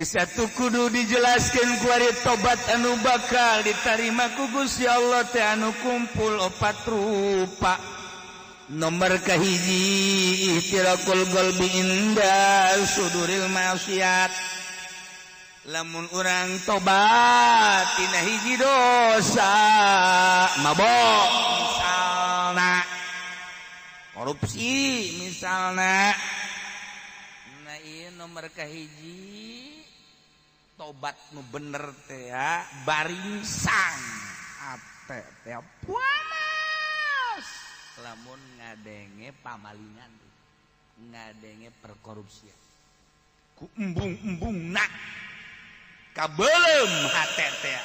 Satu kudu dijelaskan ku ari tobat anu bakal diterima ku Gusti Allah teh anu kumpul opat rupa. Nomor kahiji ihtirakul qalbi inda suduril maksiat. Lamun urang tobat tina hiji dosa mabok misalna, korupsi misalna. Nah ieu nomor kahiji tobat nu bener teh ya baringsang ate teh panas lamun ngadenge pamalingan ngadenge perkorupsian ku embung-embungna kabeulem hate teh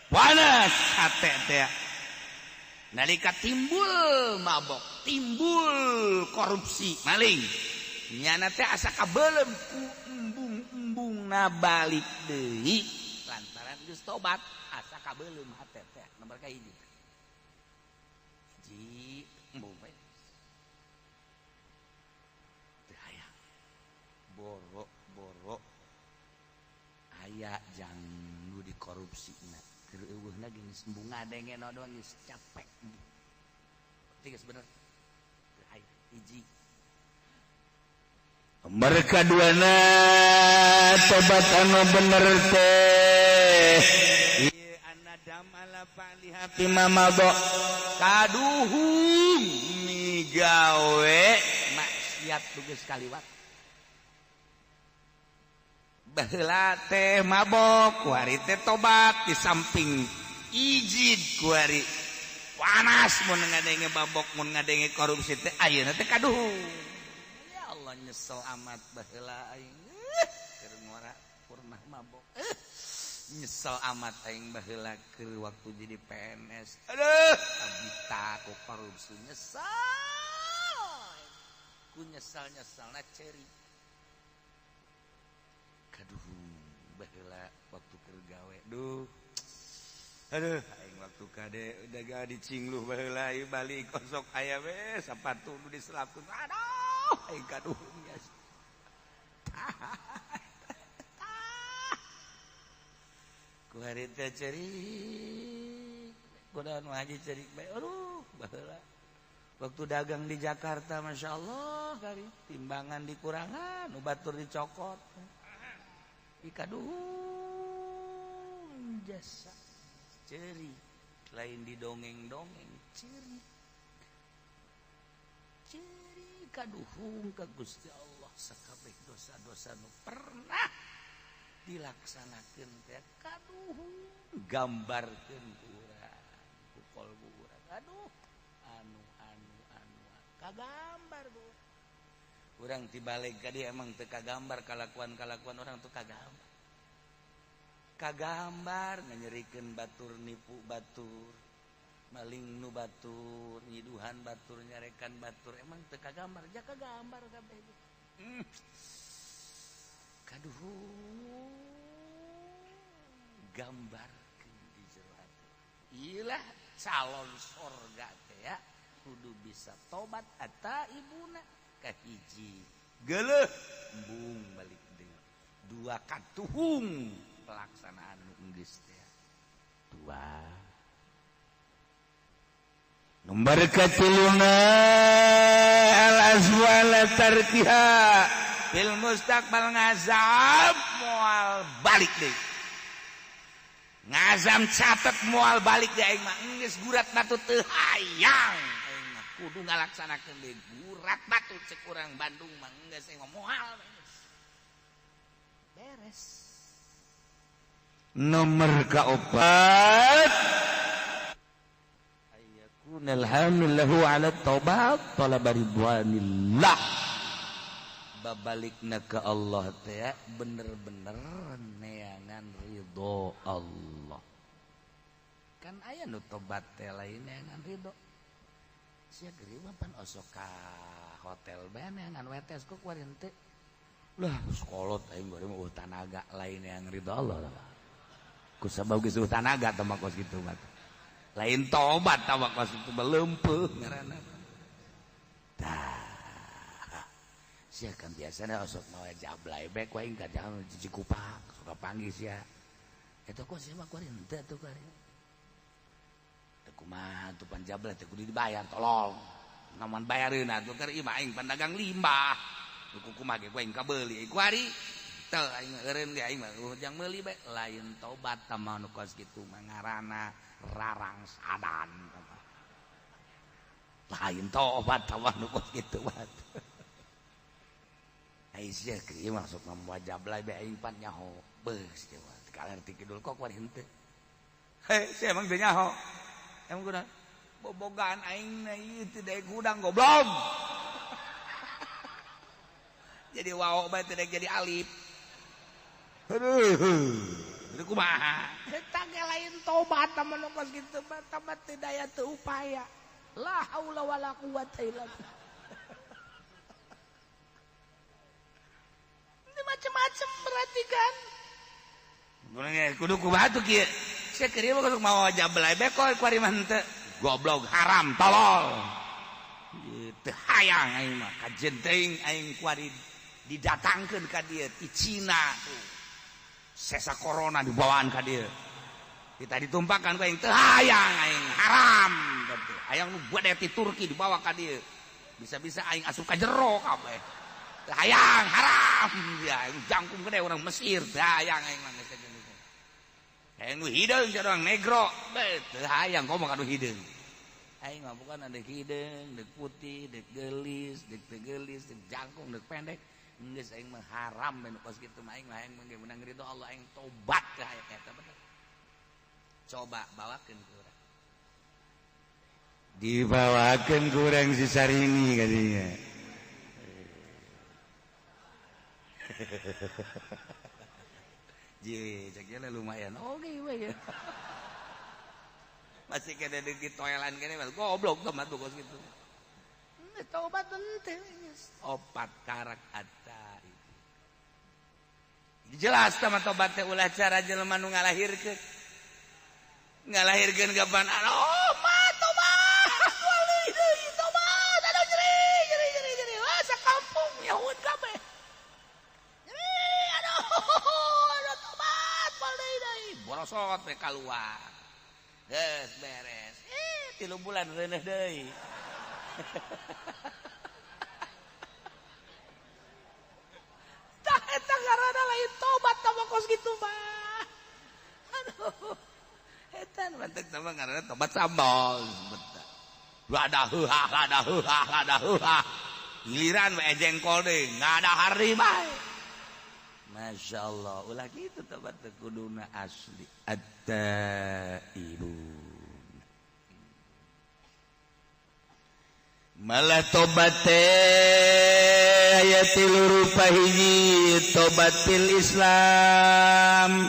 panas hate teh nalika timbul mabok timbul korupsi maling nyana teh asa kabeulem ku embung-embungna balik deui lantaran geus tobat asa kabeulem hate teh nomor kahiji hiji embung we teu aya boro-boro aya jang nu dikorupsina keur eueuhna geus embung ngadenge doang geus capek geus bener teu aya hiji. Mereka duana tobat anu bener teh ieu anadam ala palihati mamado kaduhung migawe maksiat tugas kaliwat baheula teh mabok kuari teh tobat di samping ijid kuari panas mun ngadenge babok mun ngadenge korupsi teh ayeuna teh kaduhung nyesel amat baheula aing keur ngora purnah mabok nyesel amat aing baheula keur waktu jadi PNS aduh abita ku korupsi nyesel ku nyesal-nyesalna ceuri kaduh baheula waktu keur gawe duh aduh aing waktu kade udah gak dicingluh baheula ieu balik kosok aya we sapatu nu diselapkeun aduh aing kaduhnya ku hari teh cerik kunaon haji cerik bae aduh baheula waktu dagang di Jakarta Masya Allah kali timbangan dikurangan nu batur dicokot ikaduhung jasa cerik lain didongeng-dongeng cerik kaduhung ka Gusti Allah sakabeh dosa-dosa nu pernah dilaksanakeun teh kaduhung gambarkeun ku urang ku qalbu urang aduh anu kagambar urang tibalik ka dieu emang teu kagambar kalakuan-kalakuan urang tuh kagambar nganyerikeun batur nipu batur maling nu batur nyiduhan batur nyarekan batur emang teu kagambar ja kagambar kabeh kaduh gambarkeun di jero ati ilah calon sorga teh ya kudu bisa tobat eta ibuna kahiji geuleuh embung balik deui dua katuhung pelaksanaan nu geus teh dua nomor katiluna al-azwala tarkiha fil mustaqbal ngazam moal balik deui ngazam catet moal balik deui aing mah geus gurat batu teu hayang aing mah kudu ngalaksanakeun deui gurat batu cek urang Bandung mah geus aing moal beres. Nomor kaopat nalhamdulillahu ala taubat talab ridwanillah babalikna ka Allah teh bener-bener neangan ridho Allah kan aya nu tobat teh lain neangan ridho sia geureum pan osok ka hotel bae neangan wetes ku kuarin teh lah sekolot aing bari mah tanaga lain neangan ridho Allah ku sabab geus tanaga teh mah kos kitu mah lain tobat tawakos itu melempeuh ngaranna tah sia kan biasana sok mawa jablay bae ku aing ka jalan Cikupa suka panggil sia eta kok sia mah kuari henteu atuh kuari teu kumaha atuh pan jablay teh kudu dibayar tolong namun bayareun atuh keur ieu mah aing pandagang limbah kumaha ge ku aing kabeuli kuari teu aing eureun ge aing mah jang meuli bae lain tobat tamah nu kos kitu mah ngaranna rarang sadan lain tobat tamah nu kos kitu mah Aisyah kieu masuk mah jablay bae aing pan nyaho beus kieu mah kalerti kidul kok kuari henteu he sia emang teu nyaho emang kunaon bobogan aing na ieu teh daek gudang goblok jadi wao bae teh jadi alif aduh kumaha eta ge lain tobat mah nu kos kitu mah tobat teh daya teu upaya la haula wala quwata illa billah macam-macam perhatikan kudu kumaha tuh kieu sia keur ieu mah mau jablay bae kok kuari mah henteu goblok haram tolol teu hayang aing mah kajen teuing aing kuari didatangkeun ka dieu ti Cina tuh sesa corona dibawaan ka dieu kita ditumpahkan ku aing teu hayang aing haram gitu hayang nu bade ti Turki dibawa ka dieu bisa-bisa aing asup ka jero kabeh teu hayang haram ya jangkung gede orang Mesir teu hayang aing mah geus gitu hayang nu hideung jadi orang negro teu hayang komo ka nu hideung aing mah bukan ada hideung deuk putih deuk geulis deuk teu geulis deuk jangkung deuk pendek geus aing mah haram ben kos kitu mah aing mah hayang menang ridho Allah aing tobat ka aya eta bener coba bawakeun ku urang dibawakeun ku urang si Sarini kadinya Ji, ceknya lumayan. Oke, we ya. Masih kena di toilan kene mah goblok teman tuh kos gitu. Tobat teu opat karak atta itu. Jelas sama tobat teh ulah cara jelema nu ngalahirkeun. Ngalahirkeun gaban oh mah tobat. Wali deui tobat aduh jeri. Wah sakampung nyaut kabeh. Borosot we kaluar geus beres 3 bulan reuneuh deui tah eta ngaranna lain tobat tambah kos kitu mah aduh eta mantep tambah ngaranna tobat sambal betul lada giliran we jengkol deui ngadahar bae Masya Allah ulah gitu tobat kuduna asli at-taibun malah tobat teh aya 3 rupa hiji tobat fil Islam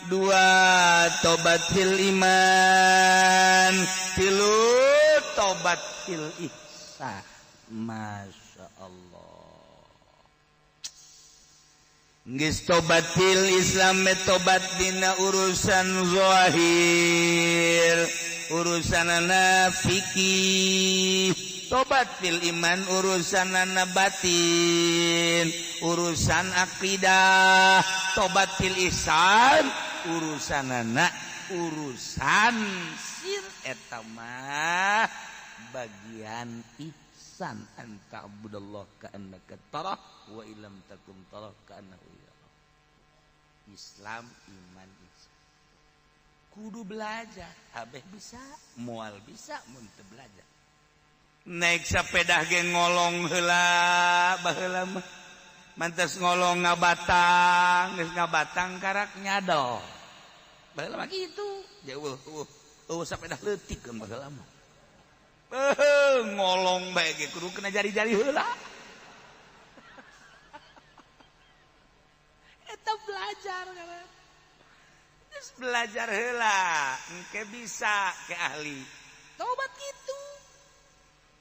2 tobat fil iman 3 tobat fil ihsan Masya Allah geus tobat fil Islam tobat dina urusan zahir urusanana fikih tobat fil iman urusanana batin urusan akidah tobat fil ihsan urusanana urusan sir eta mah bagian ihsan anta abudallah ka annaka tarah wa illam takum tarah ka annahu Islam iman ihsan kudu belajar abeh bisa moal bisa mun teu belajar naik sepeda ge ngolong heula baheula mah mantes ngolong ngabatang geus ngabatang karak nyadol baheula mah kitu jauh sepeda leutik kan baheula mah ngolong bae ge kudu kena jari-jari heula eta belajar kan terus belajar heula engke bisa ke ahli tobat gitu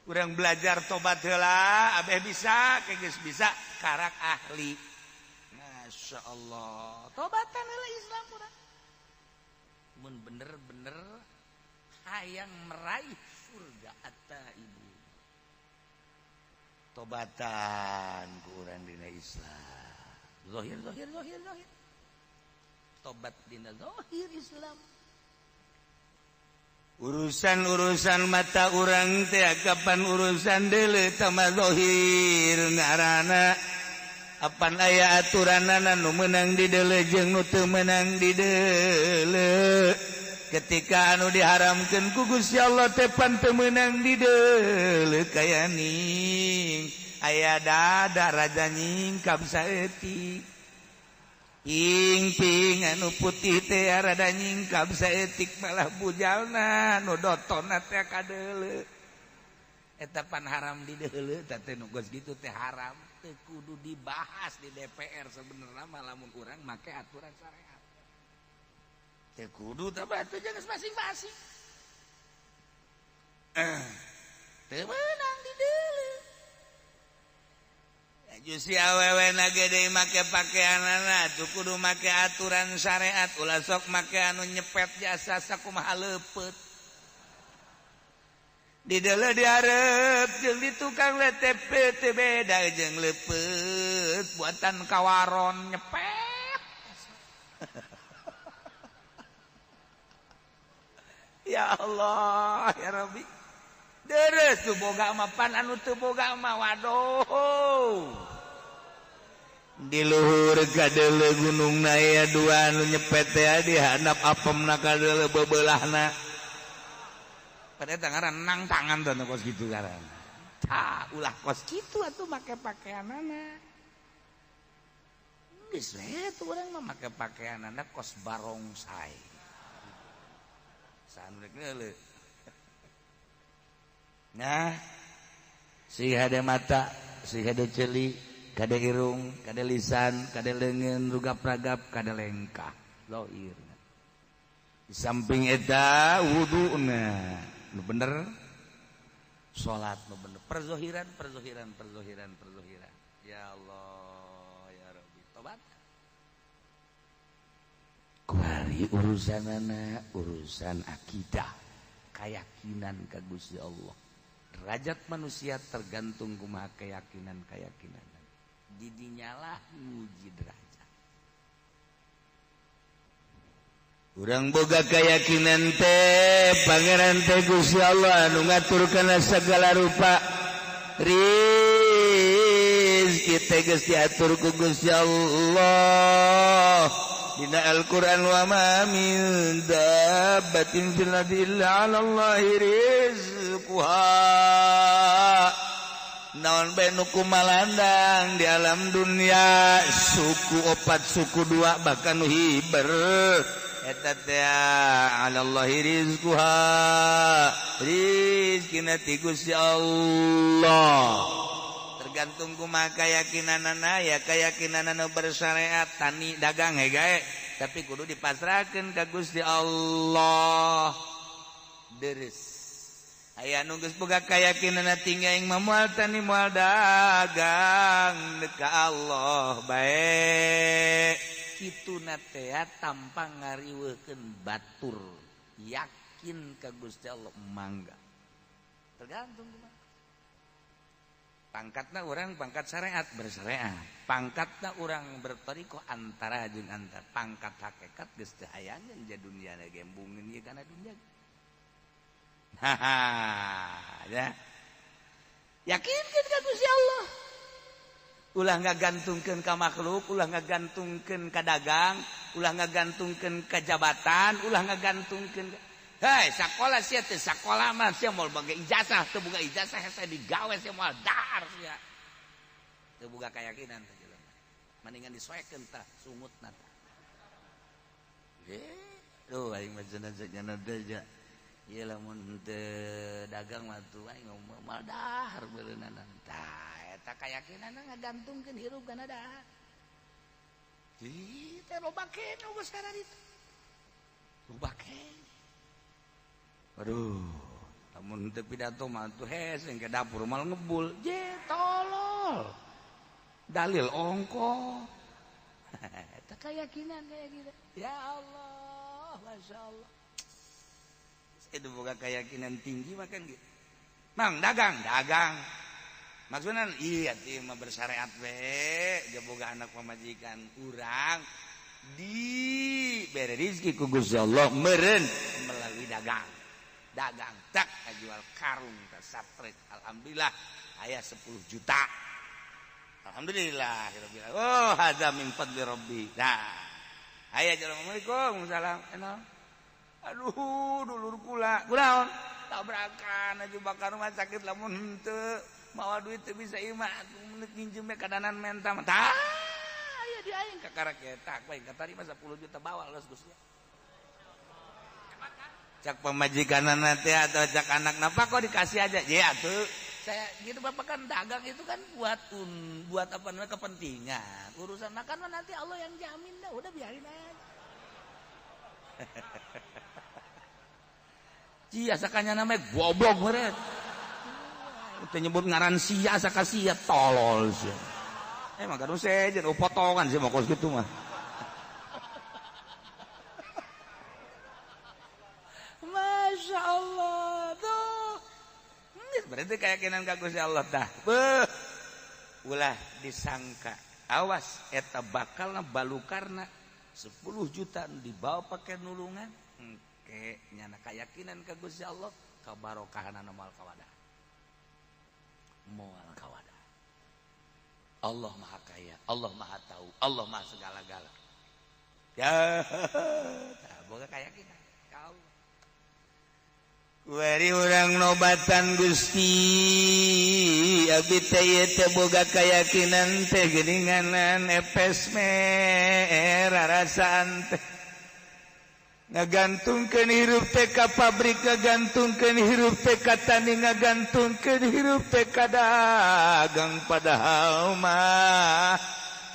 urang belajar tobat heula abeh bisa ke geus bisa karak ahli Masya Allah tobatan heula Islam urang mun bener-bener hayang meraih surga atta ibu tobatan kurang dina Islam zahir tobat dina zahir Islam urusan mata urang teh kapan urusan deuleu tama zahir ngaranna apan aya aturanana nu meunang di deuleu jeung nu teu meunang di deuleu ketika anu diharamkeun ku Gusti Allah teh pan teu meunang di deuleu kaya ning aya dada raja nyingkap saeutik ping anu putih teh rada nyingkap saeutik malah bujalna nu dotonna teh kadeuleu eta pan haram di deuleu teh nu geus kitu teh haram teu kudu dibahas di DPR sebenarnya mah lamun urang make aturan syariat teu kudu teh batu jeung masing-masing teu meunang di deuleu Jusi awewe na gede make pakaianana tuh kudu make aturan syariat ulah sok make anu nyepet jasa sakumaha leupeut di deuleu diarep jeung di tukang LTP teu beda jeung leupeut buatan kawaron nyepet ya Allah ya Rabbi deres tuh boga mah pan anu teu boga mah waduh di luhur kadeuleu gunungna aya dua anu nyepet teh di handap apemna kadeuleu bebeulahna pada eta ngaran nang tangan teh kos kitu ngaranna tah ulah kos kitu atuh make pakaianana geus we tuh urang mah make pakaianana kos barongsai sanrek heuleu nah si hade mata si hade ceuli kade irung kade lisan kade leungeun rugap-ragap kade lengkah zahir di samping eta wuduna nu bener salat nu bener perzohiran ya Allah ya Rabbi tobat kuari urusanana urusan akidah keyakinan ka Gusti Allah derajat manusia tergantung kumaha keyakinan didinyalah nguji derajat urang boga keyakinan teh pangeran teh Gusti Allah anu ngaturkeun segala rupa rizki teh geus diatur ku Gusti Allah dina Al-Qur'an wa ma min dabbatin fil ardi illa 'alallahi rizquha naon bae nu kumalandang di alam dunia suku opat suku dua bahkan nu hiber eta teh 'alallahi rizquha rizkina ti Gusti Allah tergantung kumaha keyakinanana ya keyakinanana bersyariat tani dagang gae tapi kudu dipasrahkeun ka Gusti Allah deres aya nu geus boga keyakinanna tinggal aing moal tani moal dagang ka Allah bae kituna teh tanpa ngariweukeun batur yakin ka Gusti Allah mangga tergantung kumaha pangkatna urang pangkat syariat bersyariat pangkatna urang bertoriko antara jeung antara pangkat hakikat geus teu hayangeun ja dunia na gembungeun ieu kana dunia ya yakinkeun ka Gusti Allah ulah ngagantungkeun ka makhluk ulah ngagantungkeun ka dagang ulah ngagantungkeun ka jabatan ulah ngagantungkeun hei sakola sia teh sakola mah sia moal boga ijazah teu boga ijazah hese digawe sia moal dahar sia teu boga keyakinan teh jelema mendingan disoekeun tah sungutna tah tuh aing mah cenah teh ieu lamun teu dagang mah tuh aing ngomong moal dahar beuleunan tah eta keyakinanna ngagantungkeun hirup kana dahar teh loba kene geus kana ditu loba kene aduh lamun teu pidato mah tuh heseng ke dapur mal ngebul je tolol dalil ongko eta keyakinan ya Allah masyaallah itu boga keyakinan tinggi makan gitu mang dagang maksudnya iya ti mah bersyariat we boga anak pamajikan urang diberi rezeki ku Gusti Allah meureun melalui dagang tak jual karung teh sapret alhamdulillah aya 10 juta alhamdulillah oh hadza min fadli rabbi nah aya assalamualaikum salam aduh dulur kula kunaon tabrakan aju bakar rumah sakit lamun henteu mawa duit teu bisa imah menit nginjem ka danan menta tah aya di aing ka karak eta bae katarima 10 juta bawa los Gusti cak pemajikanana teh atau cak anakna Pak kok dikasih aja ya atuh saya gitu Bapak kan dagang itu kan buat apa namanya kepentingan urusan makan mah nanti Allah yang jamin dah udah biarin aja cia sakanya namanya goblok meureun teu nyebut ngaran sia saka sia tolol sia emang kan sejen potongan sih mah kos kitu mah Masya Allah tuh berarti keyakinan ka Gusti Allah tah ulah disangka awas eta bakalna balukarna 10 juta dibawa pakai nulungan engke nyana keyakinan ka Gusti Allah kabarokahanna moal kawadah Allah maha kaya Allah maha tahu Allah maha segala-gala ya tah boga keyakinan ka Allah Wari urang nobatan Gusti abdi teh ieu teh boga kayakinan teh geuninganan epes me rarasaan teh ngagantungkeun hirup teh ka pabrik ngagantungkeun hirup teh ka tani ngagantungkeun hirup teh ka dagang padahal mah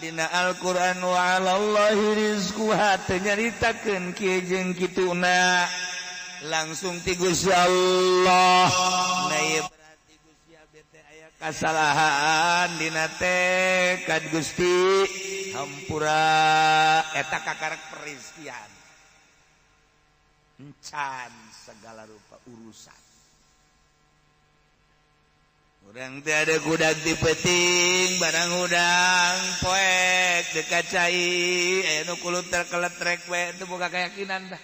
dina Al-Qur'an wa 'alallahi rizquha teh nyaritakeun kieu jeung kituna langsung ti Gusti Allah na ieu berarti Gusti abdi teh aya kasalahan dina teh ka Gusti hampura eta kakarak perizkian encan segala rupa urusan urang teh ada kudag di peuting barang udang poek dekat cai aya nu kulut terkeletrek we teu boga keyakinan dah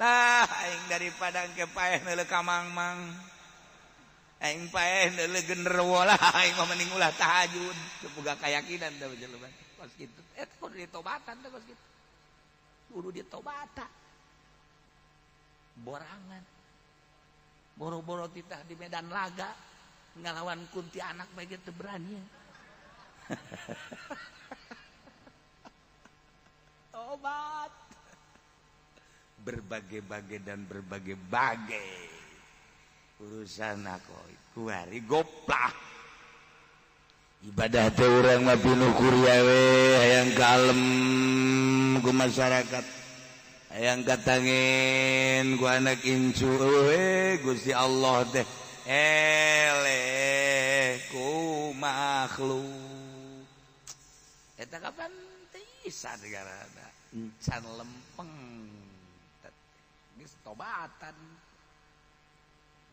lah aing daripada engke paeh neuleuh ka mangmang aing paeh neuleuh genderuwo lah aing mah mending ulah tahajud teu boga keyakinan da jelema kos kitu eta kudu ditobatan teh kos kitu kudu ditobatan borangan boro-boro titah di medan laga ngalawan kunti anak bae teu berani tobat berbagai-bagai dan berbagai-bagai urusan aku kuari goplah ibadah teh urang mah pinuh kuria we hayang kalem ku masyarakat hayang katangin ku anak incu we Gusti Allah teh eleh ku makhluk eta kapan teh isa negarana encan lempeng geus tobatan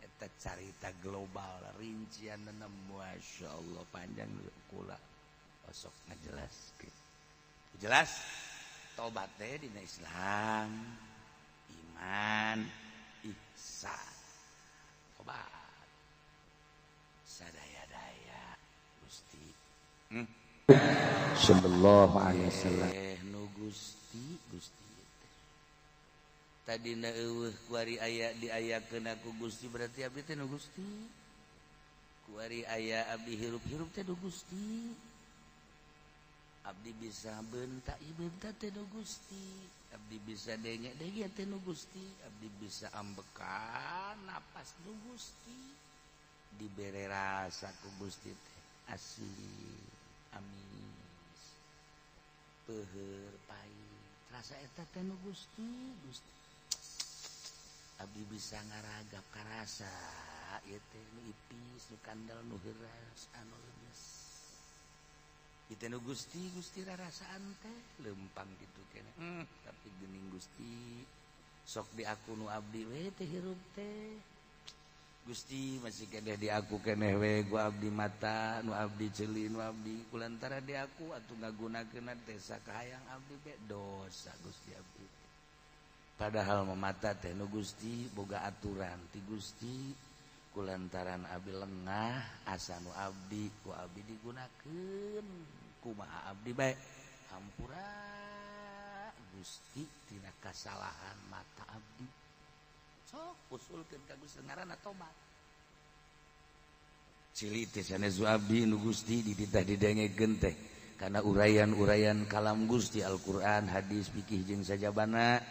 eta carita global rincianna masyaallah panjang kula osok ngajelaskeun jelas tobat teh dina Islam iman ihsan tobat sadaya-daya Gusti sallallahu alaihi wasallam nu Gusti tadina eueuh kuari aya diayakeun aku Gusti berarti abdi teh nu Gusti kuari aya abdi hirup-hirup teh nu Gusti abdi bisa bentak ieu bentak teh nu Gusti abdi bisa dengek-dengek teh nu Gusti abdi bisa ambekan napas nu Gusti dibere rasa ku Gusti teh asli amis peuheur pait rasa eta teh nu Gusti abdi bisa ngaragap ka rasa ieu teh nu ipis nu kandel nu heuras anu leumes ieu teh nu Gusti rarasaan teh lempang kitu keneh tapi geuning Gusti sok di aku nu abdi we teh hirup teh Gusti masih keneh di aku keneh we gua abdi mata nu abdi ceuli nu abdi kulantara di aku atuh ngagunakeun teh sakahayang abdi be dosa Gusti abdi. Padahal memata teh nu Gusti boga aturan ti Gusti kulantaran abdi lengah asa nu abdi ku abdi digunakeun kumaha abdi bae hampura Gusti tina kasalahan mata abdi. Sok usulkeun ka Gusti ngaranna tobat. Cili teh sanes abdi nu Gusti dititah didengekeun teh kana uraian-uraian kalam Gusti Al-Qur'an, hadis, fikih jeung sajabana.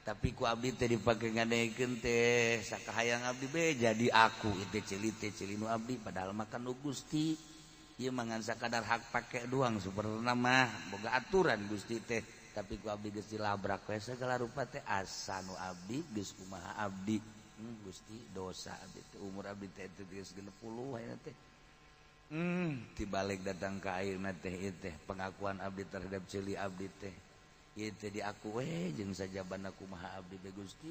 Tapi ku abdi teh dipake ngadengekeun teh sakahayang abdi be jadi aku teh cili nu abdi padahal makan nu Gusti. Ieu mangan sakadar hak pake doang superna mah boga aturan Gusti teh. Tapi ku abdi geus dilabrak we segala rupa teh asa nu abdi geus kumaha abdi Gusti dosa abdi teh umur abdi teh geus 60 aya teh tibalik datang ka ayeuna teh ieu teh pengakuan abdi terhadap ceuli abdi teh ieu teh diaku we jeung sajabana kumaha abdi be Gusti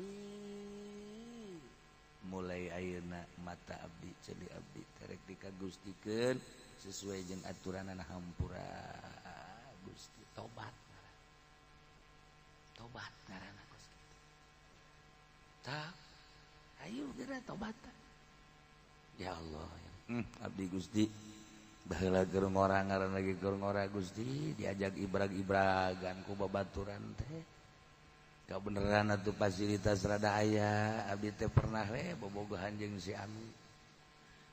mulai ayeuna mata abdi ceuli abdi terek dikagustikeun sesuai jeung aturanana hampura Gusti tobat ngaranna kos kitu. Tak ayo geura tobat. Ya Allah. Abdi Gusti baheula keur ngora ngaranna ge keur ngora Gusti diajak ibrag-ibragan ku babaturan teh. Kabeneran atuh fasilitas rada aya abdi teh pernah we bobogohan jeung si Ami.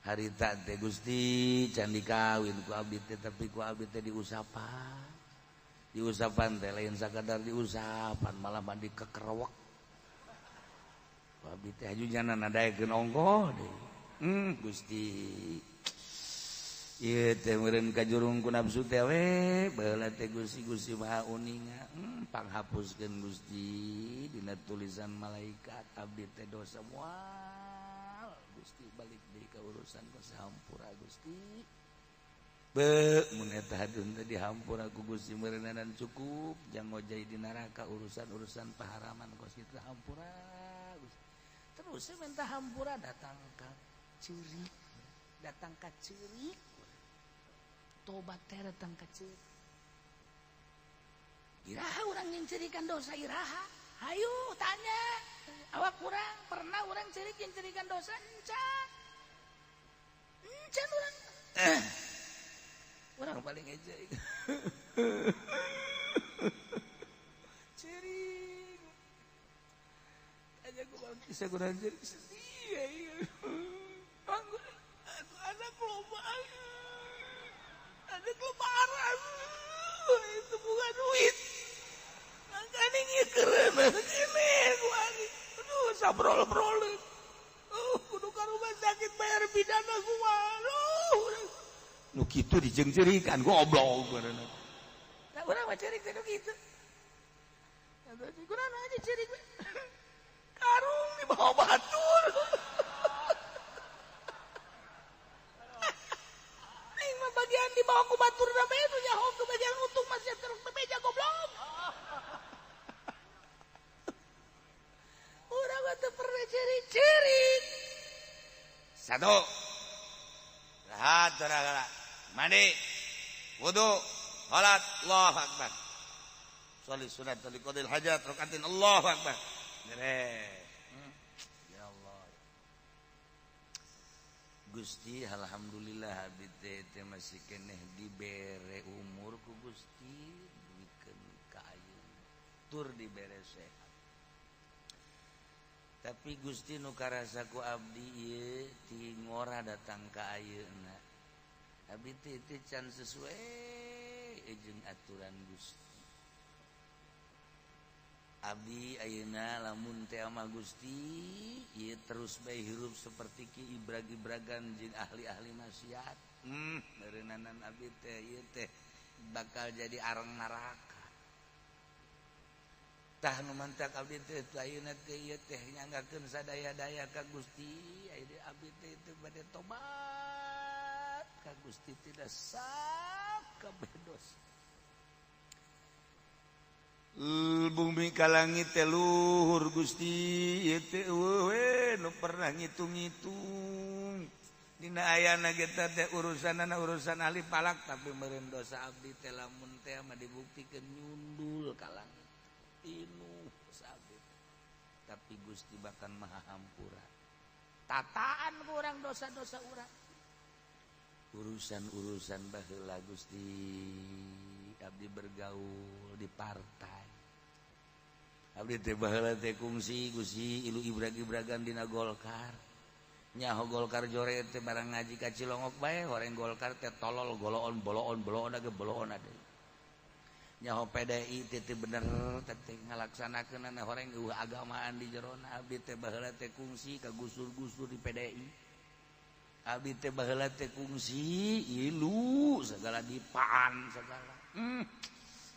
Harita teh Gusti can dikawin ku abdi teh tapi ku abdi teh diusapan. Diusapan teh lain sakadar diusapan malah mandi kekerewek. Abdi teh hajujanan nadaekeun ongkoh deui. Gusti ieu teh meureun kajurung ku nafsu teh we baheula teh Gusti Maha Uninga panghapuskeun Gusti dina tulisan malaikat abdi teh dosa moal Gusti balik deui ka urusan ka sahampura Gusti. Mun eta hadun teh dihampura ku Gusti meureunana cukup jang ngojai di neraka urusan-urusan paharaman kos kitu hampura Gusti. Terus minta hampura datang ka ceurik. Tobat teh datang ka ceurik. Iraha urang yang cerikan dosa iraha? Hayu tanya. Awak urang pernah urang ceurik yang cerikan dosa encan. Encan urang. Orang paling eja cering aja ku bisa kurang cering sedih aku anak kelomaan itu bukan duit makanya ngikeren ini aduh sabrol-brol kudu ka rumah sakit bayar pidana gua nu kitu dijeng-jerikan goblok benerna. Nah urang mah cerik teh nu kitu. Atuh kurang aja cerik. Karung di bawah batur. Aing mah bagian di bawah ku batur na bae nu nyaho ke bagian untung masih terus bebeja goblok. Urang mah teu pernah cerik-cerik. Satu. Rahat saudara. Mandi, wudu, salat, Allahu Akbar. Sholli sunat liqadil hajat rakaatin Allahu Akbar. Beres. Ya Allah. Gusti alhamdulillah abdi teh masih keneh dibere umur ku Gusti duikeun ka ayeuna. Tur dibere sehat. Tapi Gusti nu karasa ku abdi ieu ti ngora datang ka ayeuna. Abdi teh can sesuai jeung aturan Gusti. Abdi ayeuna lamun teh ama Gusti ieu terus bae hirup saperti ki ibrag-ibragan jeung ahli-ahli maksiat. Meureunnanan abdi teh ieu teh bakal jadi areng neraka. Tah nu mantak abdi teh ayeuna teh ieu teh nyanggakeun sadaya-daya ka Gusti, ayeuna abdi teh bade tobat. Gusti tidak sak kabeh dosa. Nunggul bumi ka langit teh luhur Gusti ieu teh we nu pernah ngitung-ngitung dina ayana kita teh urusan ahli palak tapi meureun dosa abdi teh lamun teh mah dibuktikeun nyundul ka langit tinu dosa abdi tapi Gusti bahkan maha hampura tataan kurang dosa-dosa urang urusan-urusan baheula Gusti abdi bergaul di partai abdi teh baheula teh kungsi Gusti ilu ibrag-ibragan dina Golkar nyaho Golkar jore teh barang ngaji ka Cilongok bae horeng Golkar teh tolol boloon age boloon ade nyaho PDI teh bener teh ngalaksanakeun horeng agamaan di jerona abdi teh baheula teh kungsi ka gusur-gusur di PDI abdi teh baheula teh kungsi ilu segala dipaan segala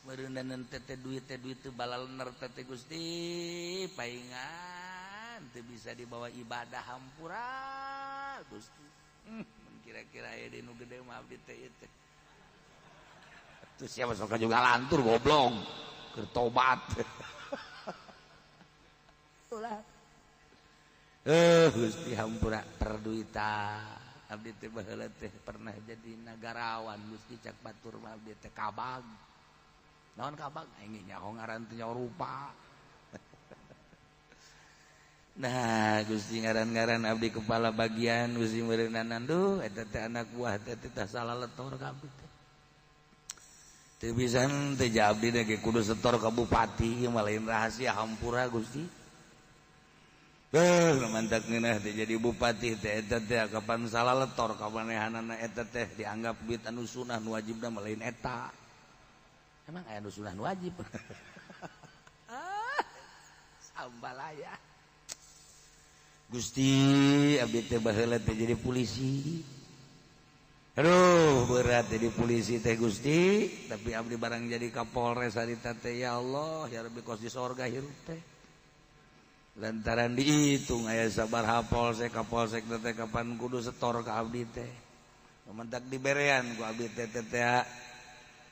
meureunna teh duit teh balalener teh Gusti paingan teu bisa dibawa ibadah hampura Gusti mun kira-kira aya di nu gede mah abdi teh ieu teh atuh siapa sok juga lantur goblok keur tobat ulah Gusti hampura perduita abdi teh baheula teh pernah jadi nagarawan Gusti cak batur mah abdi teh kabag naon kabag aing nyaho ngaran teh nyaho rupa nah Gusti ngaran-ngaran abdi kepala bagian Gusti meureunan duh eta teh anak buah teh tah salah letor ka abdi teh teu pisan teh abdi teh kudu setor ka bupati ieu mah lain rahasia hampura Gusti mantak ngeunah teh jadi bupati teh eta teh kapan salah letor ka manehanana eta teh dianggap duit anu sunah nu wajibna mah lain eta emang aya anu sunah nu wajib sambalaya Gusti abdi teh baheula teh jadi polisi aduh berat jadi polisi teh Gusti tapi abdi barang jadi Kapolres harita teh ya Allah ya Rabbi kos di sorga hirup teh lantaran dihitung aya sabaraha polsek kapolsek teh kapan kudu setor ka abdi teh mentak diberean ku abdi teh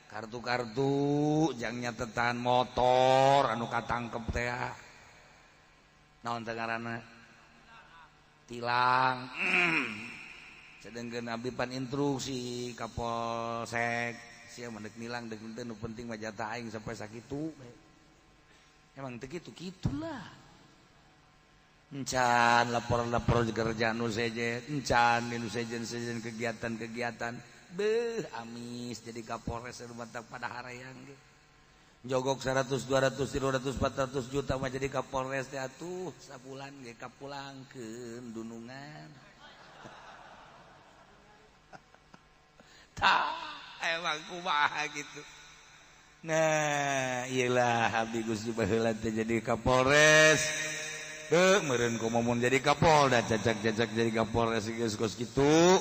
kartu-kartu jang nyatetan motor anu katangkep teh naon teh ngaranna tilang sedengkeun abdi pan instruksi kapolsek sia mendek nilang deuk teh nu penting mah jatah aing sampai sakitu emang teh kitu-kitulah encan lapor-lapor kerjaan nu sejen encan nu sejen kegiatan-kegiatan beuh amis jadi Kapolres rumah tak pada harayang ge jogok 100 200 300 400 juta mah jadi Kapolres teh atuh sabulan ge kapulangkeun dunungan tah emang kumaha gitu nah iyalah abdi Gusti baheula teh jadi Kapolres meureun kumaha jadi Kapolda cacak-cacak jadi Kapolres geus kitu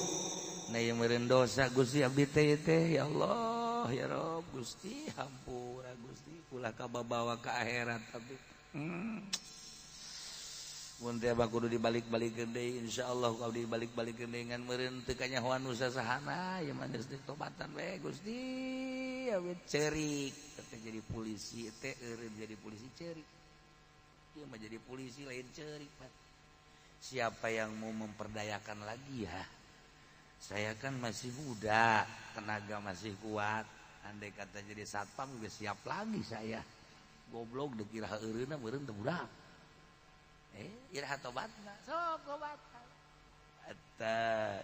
nah ieu meureun dosa Gusti abdi teh ya Allah ya Rob Gusti hampura Gusti ulah kabawa ka akhirat tapi mun teh kudu dibalik-balikeun deui insyaallah kalau dibalik-balikeun deui ngan meureun teu kanyahoan nu sasahana ya mah geus ditobatan we Gusti awet ceurik teh jadi polisi teh eureun jadi polisi ceurik dia menjadi polisi lain cerik Pak. Siapa yang mau memperdayakan lagi ya saya kan masih muda tenaga masih kuat andai kata jadi satpam juga siap lagi saya goblok dikira eureuna meureun teu budak iraha tobatna sok tobat eta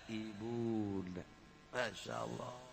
ibunda masyaallah